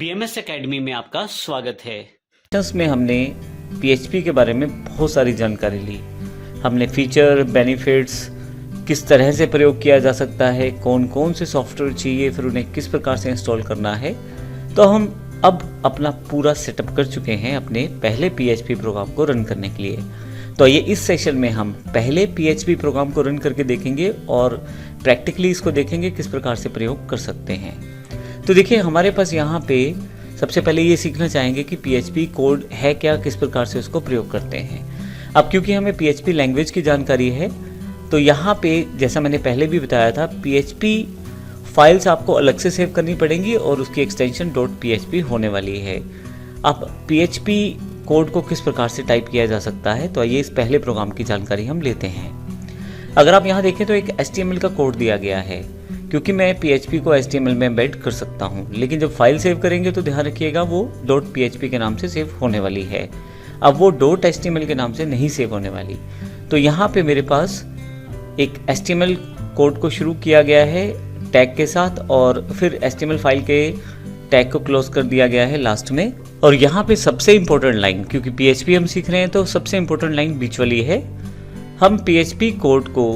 BMS academy में आपका स्वागत है। में हमने PHP के बारे में बहुत सारी जानकारी ली। हमने फीचर, बेनिफिट्स, किस तरह से प्रयोग किया जा सकता है, कौन कौन से सॉफ्टवेयर चाहिए, फिर उन्हें किस प्रकार से इंस्टॉल करना है। तो हम अब अपना पूरा सेटअप कर चुके हैं अपने पहले PHP प्रोग्राम को रन करने के लिए। तो ये इस सेशन में हम पहले PHP प्रोग्राम को रन करके देखेंगे और प्रैक्टिकली इसको देखेंगे किस प्रकार से प्रयोग कर सकते हैं। तो देखिए, हमारे पास यहाँ पे सबसे पहले ये सीखना चाहेंगे कि PHP कोड है क्या, किस प्रकार से उसको प्रयोग करते हैं। अब क्योंकि हमें PHP लैंग्वेज की जानकारी है, तो यहाँ पे जैसा मैंने पहले भी बताया था, PHP फाइल्स आपको अलग से सेव करनी पड़ेंगी और उसकी एक्सटेंशन .php होने वाली है। अब PHP कोड को किस प्रकार से टाइप किया जा सकता है, तो आइए इस पहले प्रोग्राम की जानकारी हम लेते हैं। अगर आप यहाँ देखें तो एक HTML का कोड दिया गया है, क्योंकि मैं PHP को HTML में एम्बेड कर सकता हूँ, लेकिन जब फाइल सेव करेंगे तो ध्यान रखिएगा वो .php के नाम से सेव होने वाली है। अब वो .html के नाम से नहीं सेव होने वाली। तो यहाँ पे मेरे पास एक HTML कोड को शुरू किया गया है टैग के साथ, और फिर HTML फाइल के टैग को क्लोज कर दिया गया है लास्ट में। और यहाँ पे सबसे इम्पोर्टेंट लाइन, क्योंकि PHP हम सीख रहे हैं तो सबसे इम्पोर्टेंट लाइन बीच वाली है। हम PHP कोड को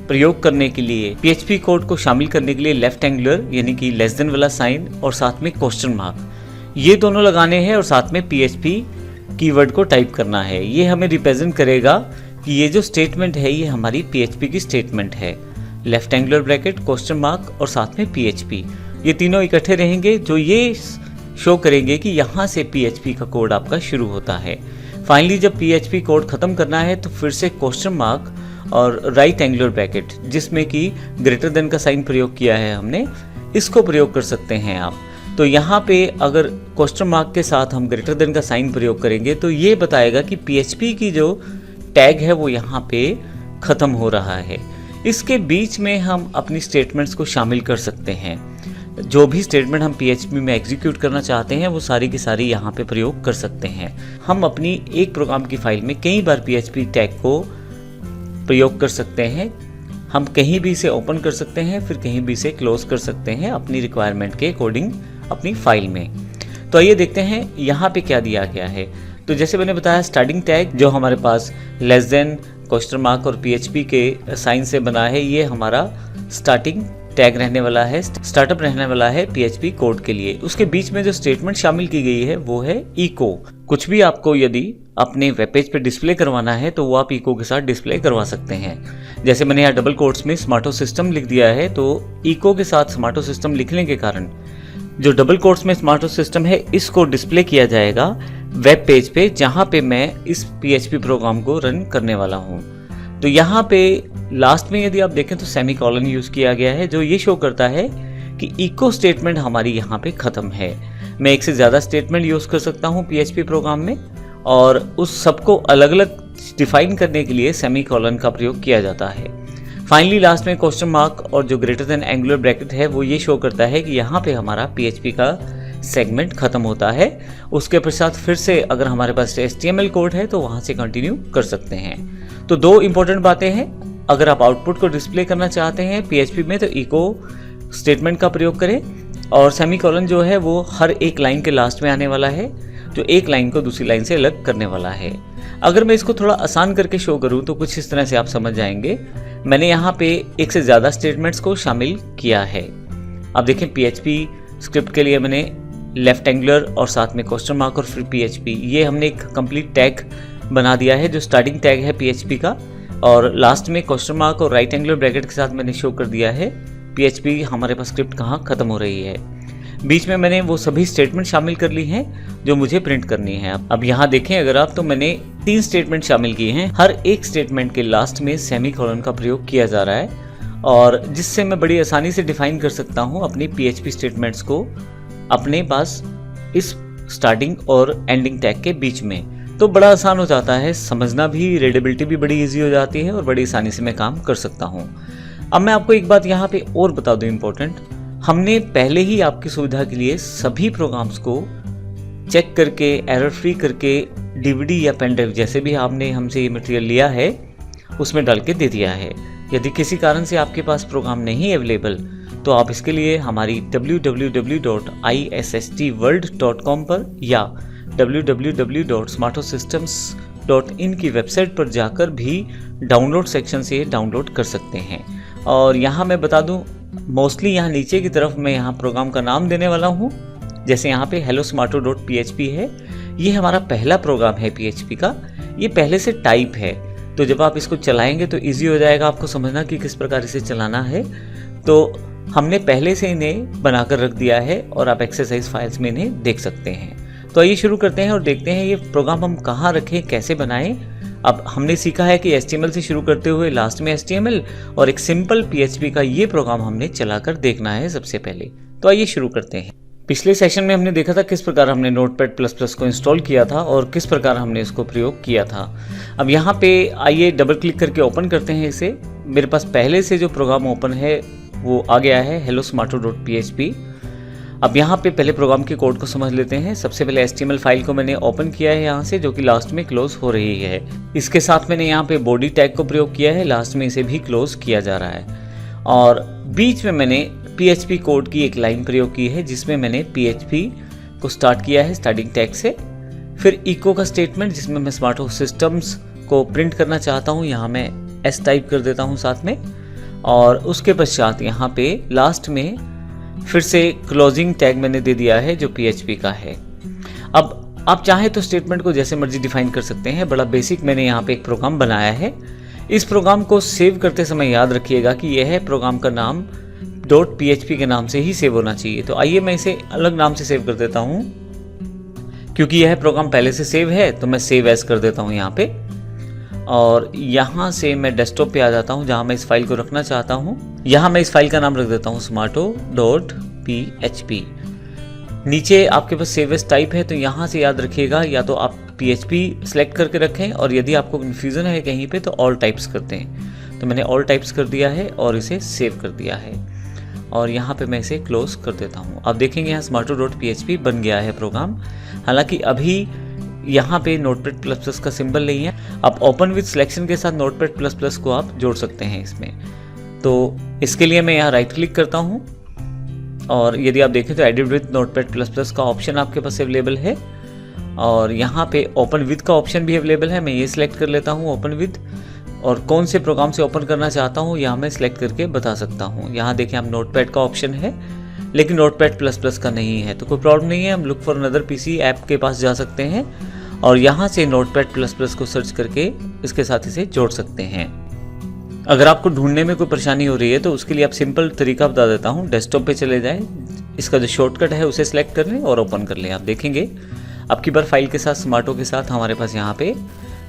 प्रयोग करने के लिए, PHP कोड को शामिल करने के लिए लेफ्ट एंगुलर यानी कि लेस देन वाला साइन और साथ में क्वेश्चन मार्क, ये दोनों लगाने हैं और साथ में PHP कीवर्ड को टाइप करना है। ये हमें रिप्रेजेंट करेगा कि ये जो स्टेटमेंट है ये हमारी PHP की स्टेटमेंट है। Left angular bracket, question mark और साथ में PHP, ये तीनों इकट्ठे रहेंगे जो ये शो करेंगे कि यहाँ से PHP का कोड आपका शुरू होता है। फाइनली जब PHP कोड खत्म करना है तो फिर से क्वेश्चन मार्क और राइट एंगुलर ब्रैकेट, जिसमें कि ग्रेटर देन का साइन प्रयोग किया है हमने, इसको प्रयोग कर सकते हैं आप। तो यहाँ पे अगर क्वेश्चन मार्क के साथ हम ग्रेटर देन का साइन प्रयोग करेंगे तो ये बताएगा कि PHP की जो टैग है वो यहाँ पे ख़त्म हो रहा है। इसके बीच में हम अपनी स्टेटमेंट्स को शामिल कर सकते हैं। जो भी स्टेटमेंट हम PHP में एग्जीक्यूट करना चाहते हैं वो सारी की सारी यहाँ पे प्रयोग कर सकते हैं। हम अपनी एक प्रोग्राम की फाइल में कई बार PHP टैग को प्रयोग कर सकते हैं। हम कहीं भी इसे ओपन कर सकते हैं, फिर कहीं भी इसे क्लोज कर सकते हैं अपनी रिक्वायरमेंट के अकॉर्डिंग अपनी फाइल में। तो आइए देखते हैं यहाँ पे क्या दिया गया है। तो जैसे मैंने बताया, स्टार्टिंग टैग जो हमारे पास लेस देन, क्वेश्चन मार्क और PHP के साइन से बना है, ये हमारा स्टार्टिंग टैग रहने वाला है, स्टार्टअप रहने वाला है PHP कोड के लिए। उसके बीच में जो स्टेटमेंट शामिल की गई है वो है इको। कुछ भी आपको यदि अपने वेब पेज पे डिस्प्ले करवाना है तो वो आप इको के साथ डिस्प्ले करवा सकते हैं। जैसे मैंने यहाँ डबल कोट्स में स्मार्टो सिस्टम लिख दिया है, तो इको के साथ स्मार्टो सिस्टम लिखने के कारण जो डबल कोट्स में स्मार्टो सिस्टम है इसको डिस्प्ले किया जाएगा वेब पेज पे, जहाँ पे मैं इस PHP प्रोग्राम को रन करने वाला हूँ। तो यहाँ पे लास्ट में यदि आप देखें तो सेमीकोलन यूज़ किया गया है, जो ये शो करता है कि इको स्टेटमेंट हमारी यहाँ पे ख़त्म है। मैं एक से ज़्यादा स्टेटमेंट यूज़ कर सकता हूँ PHP प्रोग्राम में, और उस सबको अलग अलग डिफाइन करने के लिए सेमीकोलन का प्रयोग किया जाता है। फाइनली लास्ट में क्वेश्चन मार्क और जो ग्रेटर देन एंगुलर ब्रैकेट है वो ये शो करता है कि यहाँ पे हमारा PHP का सेगमेंट ख़त्म होता है। उसके पश्चात फिर से अगर हमारे पास HTML कोड है तो वहाँ से कंटिन्यू कर सकते हैं। तो दो इंपॉर्टेंट बातें हैं, अगर आप आउटपुट को डिस्प्ले करना चाहते हैं PHP में तो इको स्टेटमेंट का प्रयोग करें, और सेमीकोलन जो है वो हर एक लाइन के लास्ट में आने वाला है, जो एक लाइन को दूसरी लाइन से अलग करने वाला है। अगर मैं इसको थोड़ा आसान करके शो करूं तो कुछ इस तरह से आप समझ जाएंगे। मैंने यहाँ पे एक से ज़्यादा स्टेटमेंट्स को शामिल किया है। अब देखें, PHP स्क्रिप्ट के लिए मैंने लेफ्ट एंगुलर और साथ में क्वेश्चन मार्क और फिर PHP, ये हमने एक कंप्लीट टैग बना दिया है जो स्टार्टिंग टैग है PHP का, और लास्ट में क्वेश्चन मार्क और राइट एंगुलर ब्रैकेट के साथ मैंने शो कर दिया है PHP हमारे पास स्क्रिप्ट कहाँ ख़त्म हो रही है। बीच में मैंने वो सभी स्टेटमेंट शामिल कर ली हैं जो मुझे प्रिंट करनी है। अब यहाँ देखें अगर आप, तो मैंने 3 स्टेटमेंट शामिल किए हैं। हर एक स्टेटमेंट के लास्ट में सेमीकोलन का प्रयोग किया जा रहा है, और जिससे मैं बड़ी आसानी से डिफाइन कर सकता हूँ अपनी PHP स्टेटमेंट्स को अपने पास इस स्टार्टिंग और एंडिंग टैग के बीच में। तो बड़ा आसान हो जाता है, समझना भी, रीडेबिलिटी भी बड़ी ईजी हो जाती है और बड़ी आसानी से मैं काम कर सकता हूँ। अब मैं आपको एक बात यहाँ पे और बता दूँ इम्पोर्टेंट, हमने पहले ही आपकी सुविधा के लिए सभी प्रोग्राम्स को चेक करके, एरर फ्री करके, DVD या पेन ड्राइव जैसे भी आपने हमसे ये मटेरियल लिया है उसमें डाल के दे दिया है। यदि किसी कारण से आपके पास प्रोग्राम नहीं अवेलेबल तो आप इसके लिए हमारी www.issstworld.com पर या www.smartosystems.in की वेबसाइट पर जाकर भी डाउनलोड सेक्शन से डाउनलोड कर सकते हैं। और यहाँ मैं बता दूँ, मोस्टली यहाँ नीचे की तरफ मैं यहाँ प्रोग्राम का नाम देने वाला हूँ। जैसे यहाँ पे hellosmarto.php है, ये हमारा पहला प्रोग्राम है PHP का, ये पहले से टाइप है। तो जब आप इसको चलाएंगे तो इजी हो जाएगा आपको समझना कि किस प्रकार इसे चलाना है। तो हमने पहले से इन्हें बनाकर रख दिया है और आप एक्सरसाइज फाइल्स में इन्हें देख सकते हैं। तो आइए शुरू करते हैं और देखते हैं ये प्रोग्राम हम कहाँ रखें, कैसे बनाएं। अब हमने सीखा है कि HTML से शुरू करते हुए लास्ट में HTML और एक सिंपल PHP का ये प्रोग्राम हमने चलाकर देखना है सबसे पहले। तो आइए शुरू करते हैं। पिछले सेशन में हमने देखा था किस प्रकार हमने Notepad++ को इंस्टॉल किया था और किस प्रकार हमने इसको प्रयोग किया था। अब यहाँ पे आइए डबल क्लिक करके ओपन करते हैं इसे। मेरे पास पहले से जो प्रोग्राम ओपन है वो आ गया है hellosmarto.php। अब यहाँ पे पहले प्रोग्राम के कोड को समझ लेते हैं। सबसे पहले HTML फाइल को मैंने ओपन किया है यहाँ से, जो कि लास्ट में क्लोज हो रही है। इसके साथ मैंने यहाँ पे बॉडी टैग को प्रयोग किया है, लास्ट में इसे भी क्लोज किया जा रहा है। और बीच में मैंने PHP कोड की एक लाइन प्रयोग की है जिसमें मैंने PHP को स्टार्ट किया है स्टार्टिंग टैग से। फिर इको का स्टेटमेंट जिसमें मैं स्मार्टो सिस्टम्स को प्रिंट करना चाहता हूँ, यहाँ मैं S टाइप कर देता हूँ साथ में। और उसके पश्चात यहाँ पे लास्ट में फिर से क्लोजिंग टैग मैंने दे दिया है जो PHP का है। अब आप चाहें तो स्टेटमेंट को जैसे मर्जी डिफाइन कर सकते हैं। बड़ा बेसिक मैंने यहाँ पे एक प्रोग्राम बनाया है। इस प्रोग्राम को सेव करते समय याद रखिएगा कि यह प्रोग्राम का नाम .php के नाम से ही सेव होना चाहिए। तो आइए मैं इसे अलग नाम से सेव कर देता हूँ। क्योंकि यह प्रोग्राम पहले से सेव है तो मैं सेव एज कर देता हूँ यहाँ पे। और यहाँ से मैं डेस्कटॉप पे आ जाता हूँ जहाँ मैं इस फाइल को रखना चाहता हूँ। यहाँ मैं इस फाइल का नाम रख देता हूँ smarto.php। नीचे आपके पास सेव एज टाइप है, तो यहाँ से याद रखिएगा या तो आप PHP सेलेक्ट करके रखें, और यदि आपको कन्फ्यूज़न है कहीं पे तो ऑल टाइप्स करते हैं। तो मैंने ऑल टाइप्स कर दिया है और इसे सेव कर दिया है। और यहाँ पे मैं इसे क्लोज कर देता हूँ। अब देखेंगे यहाँ smarto.php बन गया है प्रोग्राम। हालांकि अभी यहाँ पे Notepad++ का सिंबल नहीं है। आप ओपन विद सिलेक्शन के साथ Notepad++ को आप जोड़ सकते हैं इसमें। तो इसके लिए मैं यहाँ राइट क्लिक करता हूँ और यदि आप देखें तो एडिट विद Notepad++ का ऑप्शन आपके पास अवेलेबल है। और यहाँ पे ओपन विद का ऑप्शन भी अवेलेबल है। मैं ये सिलेक्ट कर लेता हूँ ओपन विद, और कौन से प्रोग्राम से ओपन करना चाहता हूँ यहाँ मैं सिलेक्ट करके बता सकता हूँ। यहाँ देखें हम नोटपैड का ऑप्शन है लेकिन Notepad++ का नहीं है, तो कोई प्रॉब्लम नहीं है। हम look for another PC app के पास जा सकते हैं और यहाँ से Notepad++ को सर्च करके इसके साथ इसे जोड़ सकते हैं। अगर आपको ढूंढने में कोई परेशानी हो रही है तो उसके लिए आप सिंपल तरीका बता देता हूँ। डेस्कटॉप पे चले जाएं, इसका जो शॉर्टकट है उसे सिलेक्ट कर लें और ओपन कर लें। आप देखेंगे अब की बार फाइल के साथ स्मार्टो के साथ हमारे पास यहाँ पे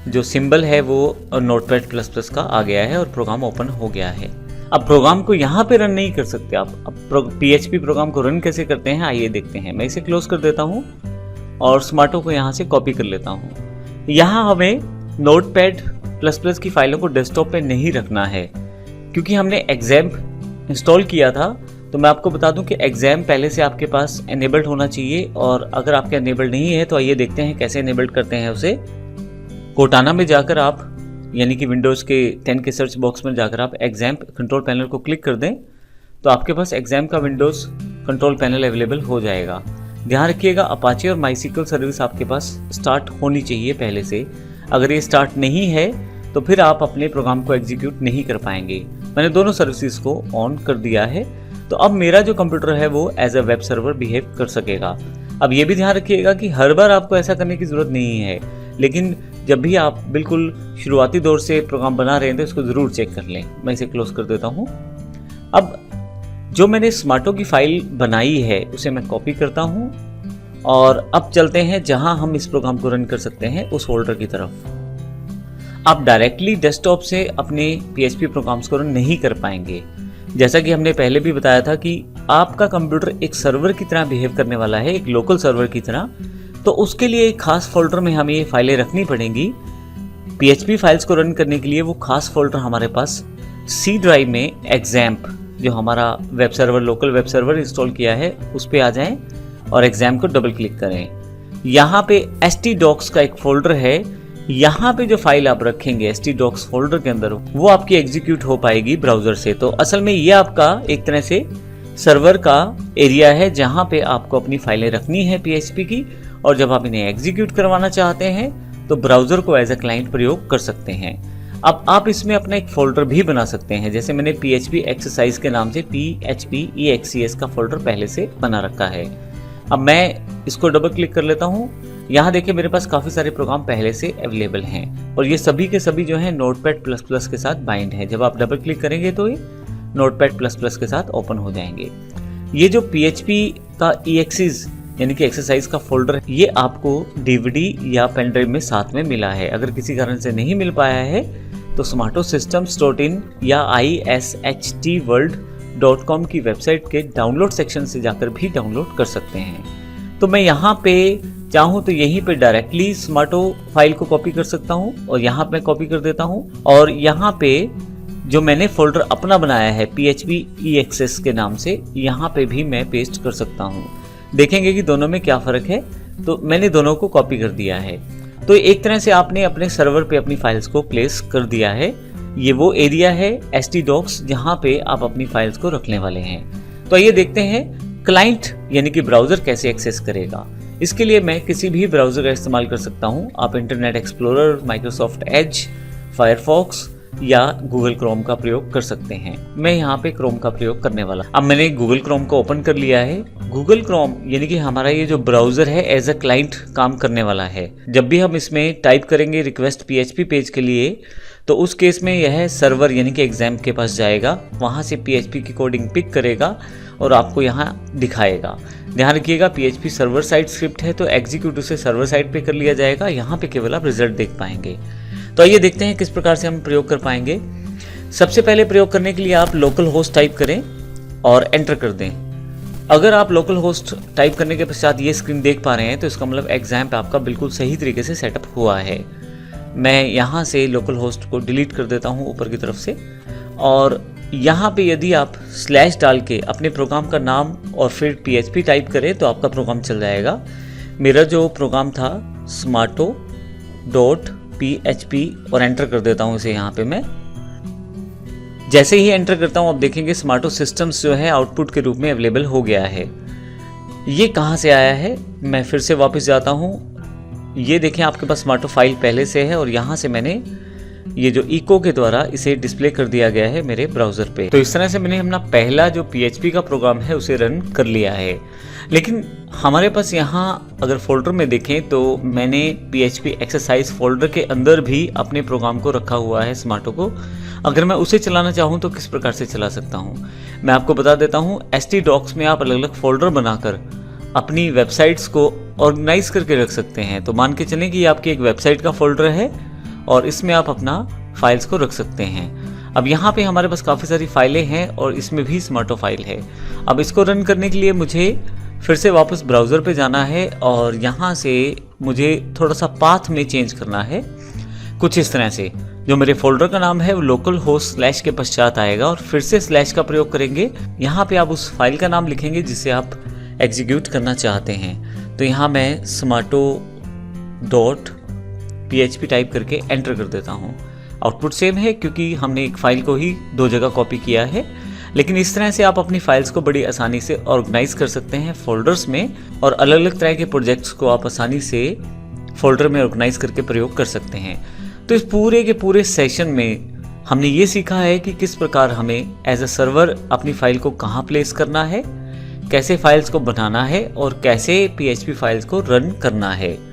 जो सिंबल है वो Notepad++ का आ गया है और प्रोग्राम ओपन हो गया है। अब प्रोग्राम को यहाँ पे रन नहीं कर सकते आप। अब PHP प्रोग्राम को रन कैसे करते हैं आइए देखते हैं। मैं इसे क्लोज कर देता हूँ और स्मार्टो को यहाँ से कॉपी कर लेता हूँ। यहाँ हमें Notepad++ की फाइलों को डेस्कटॉप पे नहीं रखना है क्योंकि हमने XAMPP इंस्टॉल किया था। तो मैं आपको बता दूं कि XAMPP पहले से आपके पास एनेबल्ड होना चाहिए, और अगर आपके एनेबल्ड नहीं है तो आइए देखते हैं कैसे एनेबल्ड करते हैं उसे। कोटाना में जाकर आप यानी कि विंडोज़ के 10 के सर्च बॉक्स में जाकर आप XAMPP कंट्रोल पैनल को क्लिक कर दें तो आपके पास XAMPP का विंडोज़ कंट्रोल पैनल अवेलेबल हो जाएगा। ध्यान रखिएगा अपाचे और MySQL सर्विस आपके पास स्टार्ट होनी चाहिए पहले से। अगर ये स्टार्ट नहीं है तो फिर आप अपने प्रोग्राम को एग्जीक्यूट नहीं कर पाएंगे। मैंने दोनों सर्विसेज को ऑन कर दिया है, तो अब मेरा जो कंप्यूटर है वो as a web server behave कर सकेगा। अब ये भी ध्यान रखिएगा कि हर बार आपको ऐसा करने की ज़रूरत नहीं है, लेकिन जब भी आप बिल्कुल शुरुआती दौर से प्रोग्राम बना रहे हैं तो इसको ज़रूर चेक कर लें। मैं इसे क्लोज कर देता हूँ। अब जो मैंने स्मार्टो की फाइल बनाई है उसे मैं कॉपी करता हूँ और अब चलते हैं जहाँ हम इस प्रोग्राम को रन कर सकते हैं उस फोल्डर की तरफ। आप डायरेक्टली डेस्कटॉप से अपने PHP प्रोग्राम्स को रन नहीं कर पाएंगे। जैसा कि हमने पहले भी बताया था कि आपका कंप्यूटर एक सर्वर की तरह बिहेव करने वाला है, एक लोकल सर्वर की तरह। तो उसके लिए एक खास फोल्डर में हमें ये फाइलें रखनी पड़ेंगी। PHP फाइल्स को रन करने के लिए वो खास फोल्डर हमारे पास C ड्राइव में XAMPP जो हमारा web server local web server install किया है उस पर आ जाएं और XAMPP को डबल क्लिक करें। यहाँ पे htdocs का एक फोल्डर है। यहाँ पे जो फाइल आप रखेंगे htdocs फोल्डर के अंदर वो आपकी एग्जीक्यूट हो पाएगी ब्राउजर से। तो असल में ये आपका एक तरह से सर्वर का एरिया है जहां पे आपको अपनी फाइलें रखनी है PHP की, और जब आप इन्हें एग्जीक्यूट करवाना चाहते हैं तो ब्राउजर को एज अ क्लाइंट प्रयोग कर सकते हैं। अब आप इसमें अपना एक फोल्डर भी बना सकते हैं, जैसे मैंने PHP एक्सरसाइज के नाम से PHP EXES का फोल्डर पहले से बना रखा है। अब मैं इसको डबल क्लिक कर लेता हूँ। यहाँ देखिए मेरे पास काफ़ी सारे प्रोग्राम पहले से अवेलेबल हैं और ये सभी के सभी जो है Notepad++ के साथ बाइंड है। जब आप डबल क्लिक करेंगे तो ये Notepad++ के साथ ओपन हो जाएंगे। ये जो PHP का EXES यानी कि एक्सरसाइज का फोल्डर है, ये आपको DVD या पेनड्राइव में साथ में मिला है। अगर किसी कारण से नहीं मिल पाया है तो smatosystems.in या ishTworld.com की वेबसाइट के डाउनलोड सेक्शन से जाकर भी डाउनलोड कर सकते हैं। तो मैं यहाँ पे चाहूँ तो यहीं पे डायरेक्टली स्मार्टो फाइल को कॉपी कर सकता हूँ और यहाँ पे कॉपी कर देता हूँ, और यहाँ पे जो मैंने फोल्डर अपना बनाया है PHP EXES के नाम से, यहाँ पे भी मैं पेस्ट कर सकता हूँ। देखेंगे कि दोनों में क्या फ़र्क है। तो मैंने दोनों को कॉपी कर दिया है। तो एक तरह से आपने अपने सर्वर पे अपनी फाइल्स को प्लेस कर दिया है। ये वो एरिया है htdocs जहाँ पे आप अपनी फाइल्स को रखने वाले हैं। तो आइए देखते हैं क्लाइंट यानी कि ब्राउज़र कैसे एक्सेस करेगा। इसके लिए मैं किसी भी ब्राउज़र का इस्तेमाल कर सकता हूँ। आप internet explorer, Microsoft Edge, Firefox या गूगल क्रोम का प्रयोग कर सकते हैं। मैं यहाँ पे क्रोम का प्रयोग करने वाला। अब मैंने गूगल क्रोम को ओपन कर लिया है। गूगल क्रोम यानी कि हमारा ये जो ब्राउजर है एज अ क्लाइंट काम करने वाला है। जब भी हम इसमें टाइप करेंगे रिक्वेस्ट PHP पेज के लिए, तो उस केस में यह सर्वर यानी कि एग्जाम के पास जाएगा, वहाँ से PHP की कोडिंग पिक करेगा और आपको यहाँ दिखाएगा। ध्यान रखिएगा PHP सर्वर साइड स्क्रिप्ट है तो एग्जीक्यूट उसे सर्वर साइड पे कर लिया जाएगा। यहाँ पे केवल आप रिजल्ट देख पाएंगे। तो आइए देखते हैं किस प्रकार से हम प्रयोग कर पाएंगे। सबसे पहले प्रयोग करने के लिए आप लोकल होस्ट टाइप करें और एंटर कर दें। अगर आप लोकल होस्ट टाइप करने के पश्चात ये स्क्रीन देख पा रहे हैं तो इसका मतलब एग्जाम पे आपका बिल्कुल सही तरीके से सेटअप हुआ है। मैं यहाँ से लोकल होस्ट को डिलीट कर देता हूँ ऊपर की तरफ से, और यहाँ पे यदि आप स्लैश डाल के अपने प्रोग्राम का नाम और फिर PHP टाइप करें तो आपका प्रोग्राम चल जाएगा। मेरा जो प्रोग्राम था smarto.php और एंटर कर देता हूँ इसे यहाँ पे मैं। जैसे ही एंटर करता हूँ आप देखेंगे स्मार्टो सिस्टम्स जो है आउटपुट के रूप में अवेलेबल हो गया है। ये कहाँ से आया है, मैं फिर से वापस जाता हूँ। ये देखें आपके पास स्मार्टो फाइल पहले से है और यहाँ से मैंने ये जो इको के द्वारा इसे डिस्प्ले कर दिया गया है मेरे ब्राउजर पे। तो इस तरह से मैंने अपना पहला जो PHP का प्रोग्राम है उसे रन कर लिया है। लेकिन हमारे पास यहाँ अगर फोल्डर में देखें तो मैंने PHP एक्सरसाइज फोल्डर के अंदर भी अपने प्रोग्राम को रखा हुआ है स्मार्टो को। अगर मैं उसे चलाना चाहूँ तो किस प्रकार से चला सकता हूँ, मैं आपको बता देता हूँ। htdocs में आप अलग अलग फोल्डर बनाकर अपनी वेबसाइट्स को ऑर्गेनाइज करके रख सकते हैं। तो मान के चलें कि ये आपकी एक वेबसाइट का फोल्डर है और इसमें आप अपना फाइल्स को रख सकते हैं। अब यहाँ पे हमारे पास काफ़ी सारी फाइलें हैं और इसमें भी स्मार्टो फाइल है। अब इसको रन करने के लिए मुझे फिर से वापस ब्राउज़र पे जाना है और यहाँ से मुझे थोड़ा सा पाथ में चेंज करना है कुछ इस तरह से। जो मेरे फोल्डर का नाम है वो लोकल होस्ट स्लैश के पश्चात आएगा और फिर से स्लैश का प्रयोग करेंगे। यहाँ पे आप उस फाइल का नाम लिखेंगे जिसे आप एग्जीक्यूट करना चाहते हैं। तो यहाँ मैं smarto.php टाइप करके एंटर कर देता हूँ। आउटपुट सेम है क्योंकि हमने एक फाइल को ही दो जगह कॉपी किया है। लेकिन इस तरह से आप अपनी फाइल्स को बड़ी आसानी से ऑर्गेनाइज कर सकते हैं फोल्डर्स में, और अलग अलग तरह के प्रोजेक्ट्स को आप आसानी से फोल्डर में ऑर्गेनाइज करके प्रयोग कर सकते हैं। तो इस पूरे के पूरे सेशन में हमने ये सीखा है कि किस प्रकार हमें एज अ सर्वर अपनी फाइल को कहाँ प्लेस करना है, कैसे फाइल्स को बनाना है और कैसे PHP फाइल्स को रन करना है।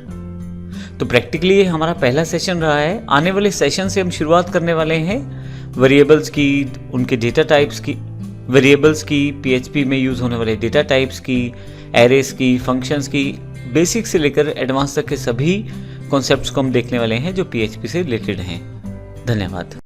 तो प्रैक्टिकली ये हमारा पहला सेशन रहा है। आने वाले सेशन से हम शुरुआत करने वाले हैं वेरिएबल्स की, उनके डेटा टाइप्स की, वेरिएबल्स की, PHP में यूज़ होने वाले डेटा टाइप्स की, एरेस की, फंक्शंस की, बेसिक से लेकर एडवांस तक के सभी कॉन्सेप्ट्स को हम देखने वाले हैं जो PHP से रिलेटेड हैं। धन्यवाद।